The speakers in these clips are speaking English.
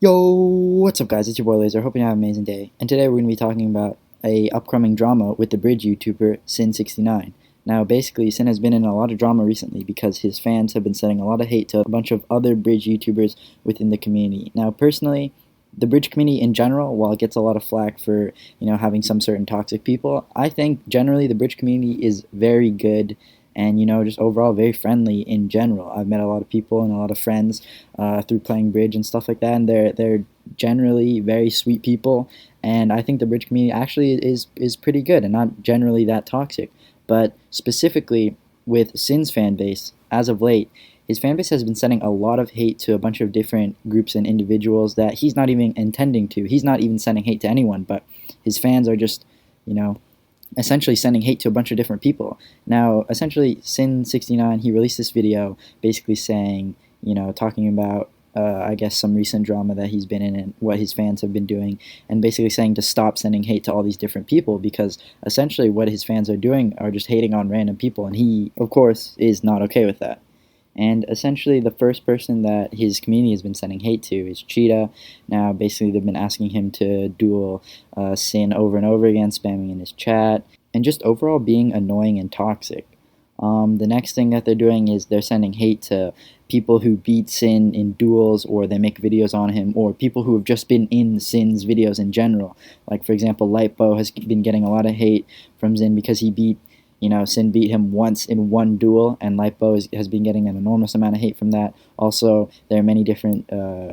Yo, what's up guys, it's your boy Laser, hope you have an amazing day, and today we're going to be talking about a upcoming drama with the bridge YouTuber Xin69. Now basically, Xin has been in a lot of drama recently because his fans have been sending a lot of hate to a bunch of other bridge YouTubers within the community. Now personally, the bridge community in general, while it gets a lot of flack for, having some certain toxic people, I think generally the bridge community is very good and just overall very friendly in general. I've met a lot of people and a lot of friends through playing bridge and stuff like that, and they're generally very sweet people, and I think the bridge community actually is pretty good and not generally that toxic. But specifically with Sin's fan base, as of late, his fan base has been sending a lot of hate to a bunch of different groups and individuals that he's not even intending to. He's not even sending hate to anyone, but his fans are just, essentially sending hate to a bunch of different people. Now, essentially, Xin69, he released this video basically saying, talking about, I guess, some recent drama that he's been in and what his fans have been doing, and basically saying to stop sending hate to all these different people because essentially what his fans are doing are just hating on random people, and he, of course, is not okay with that. And essentially the first person that his community has been sending hate to is Cheetah. Now basically they've been asking him to duel Sin over and over again, spamming in his chat, and just overall being annoying and toxic. The next thing that they're doing is they're sending hate to people who beat Sin in duels, or they make videos on him, or people who have just been in Sin's videos in general. Like for example, Litebow has been getting a lot of hate from Sin because he beat Sin beat him once in one duel, and Litebow has been getting an enormous amount of hate from that. Also, there are many different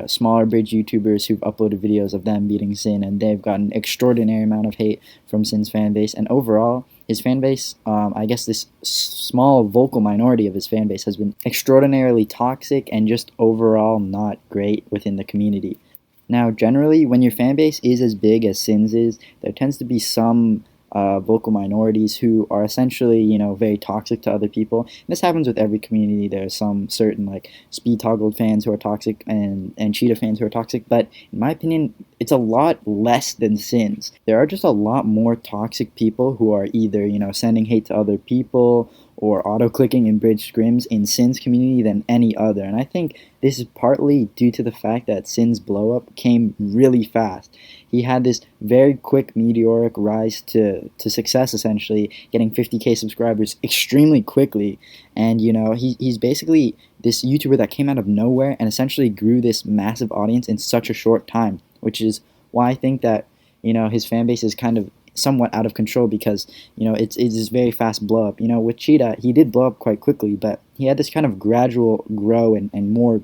smaller bridge YouTubers who've uploaded videos of them beating Sin, and they've gotten an extraordinary amount of hate from Sin's fan base. And overall, his fan base, I guess this small vocal minority of his fan base, has been extraordinarily toxic and just overall not great within the community. Now, generally, when your fan base is as big as Sin's is, there tends to be some vocal minorities who are essentially, very toxic to other people. And this happens with every community. There's some certain like speed toggled fans who are toxic and cheetah fans who are toxic, but in my opinion, it's a lot less than Sin's. There are just a lot more toxic people who are either, sending hate to other people or auto-clicking in bridge scrims in Sin's community than any other. And I think this is partly due to the fact that Sin's blow-up came really fast. He had this very quick meteoric rise to success, essentially, getting 50k subscribers extremely quickly. And, he's basically this YouTuber that came out of nowhere and essentially grew this massive audience in such a short time, which is why I think that, his fan base is kind of somewhat out of control because, it's this very fast blow up. With Cheetah, he did blow up quite quickly, but he had this kind of gradual grow and more,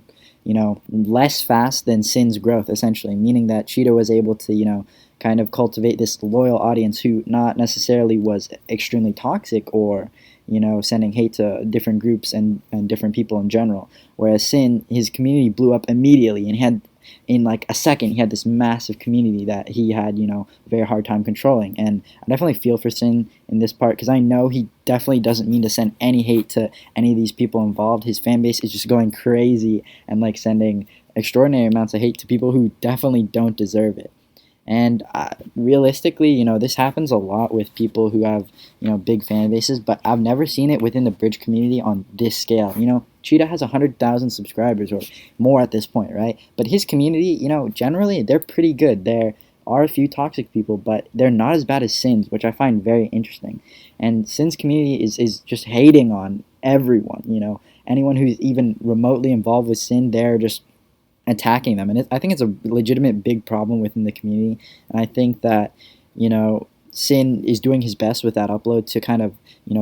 less fast than Sin's growth, essentially, meaning that Cheetah was able to, kind of cultivate this loyal audience who not necessarily was extremely toxic or, sending hate to different groups and different people in general. Whereas Sin, his community blew up immediately, and he had, in like a second, he had this massive community that he had, a very hard time controlling. And I definitely feel for Sin in this part because I know he definitely doesn't mean to send any hate to any of these people involved. His fan base is just going crazy and like sending extraordinary amounts of hate to people who definitely don't deserve it. And realistically, this happens a lot with people who have, big fan bases, but I've never seen it within the bridge community on this scale. Cheetah has 100,000 subscribers or more at this point, right? But his community, generally, they're pretty good. There are a few toxic people, but they're not as bad as Sin's, which I find very interesting. And Sin's community is just hating on everyone, Anyone who's even remotely involved with Sin, they're just attacking them. And I think it's a legitimate big problem within the community. And I think that, Sin is doing his best with that upload to kind of,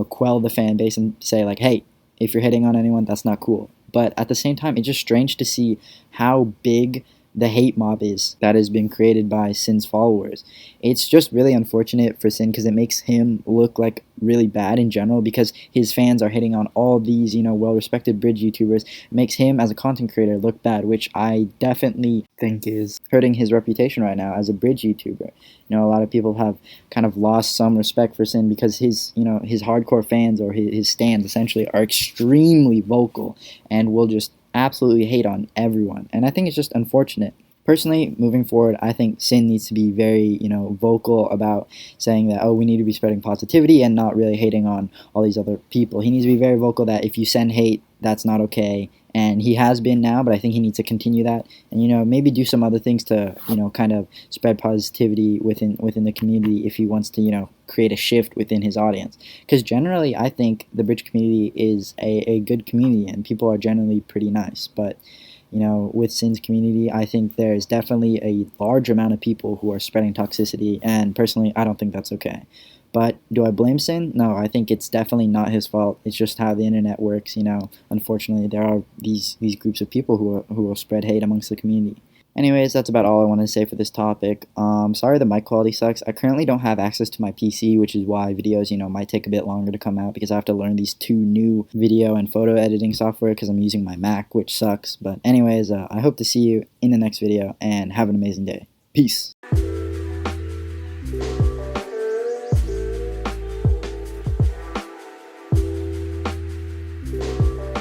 quell the fan base and say like, hey, if you're hitting on anyone, that's not cool. But at the same time, it's just strange to see how big the hate mob is that has been created by Sin's followers. It's just really unfortunate for Sin because it makes him look like really bad in general because his fans are hitting on all these, well-respected bridge YouTubers. It makes him as a content creator look bad, which I definitely think is hurting his reputation right now as a bridge YouTuber. A lot of people have kind of lost some respect for Sin because his hardcore fans or his stans essentially are extremely vocal and will just absolutely hate on everyone, and I think it's just unfortunate. Personally, moving forward, I think Sin needs to be very, vocal about saying that, we need to be spreading positivity and not really hating on all these other people. He needs to be very vocal that if you send hate, that's not okay, and he has been now, but I think he needs to continue that, and maybe do some other things to kind of spread positivity within the community if he wants to create a shift within his audience. Because generally, I think the bridge community is a good community, and people are generally pretty nice. But with Sin's community, I think there's definitely a large amount of people who are spreading toxicity, and personally, I don't think that's okay. But do I blame Sin? No, I think it's definitely not his fault. It's just how the internet works. Unfortunately, there are these groups of people who will spread hate amongst the community. Anyways, that's about all I wanted to say for this topic. Sorry the mic quality sucks. I currently don't have access to my PC, which is why videos, might take a bit longer to come out, because I have to learn these 2 new video and photo editing software because I'm using my Mac, which sucks. But anyways, I hope to see you in the next video, and have an amazing day. Peace!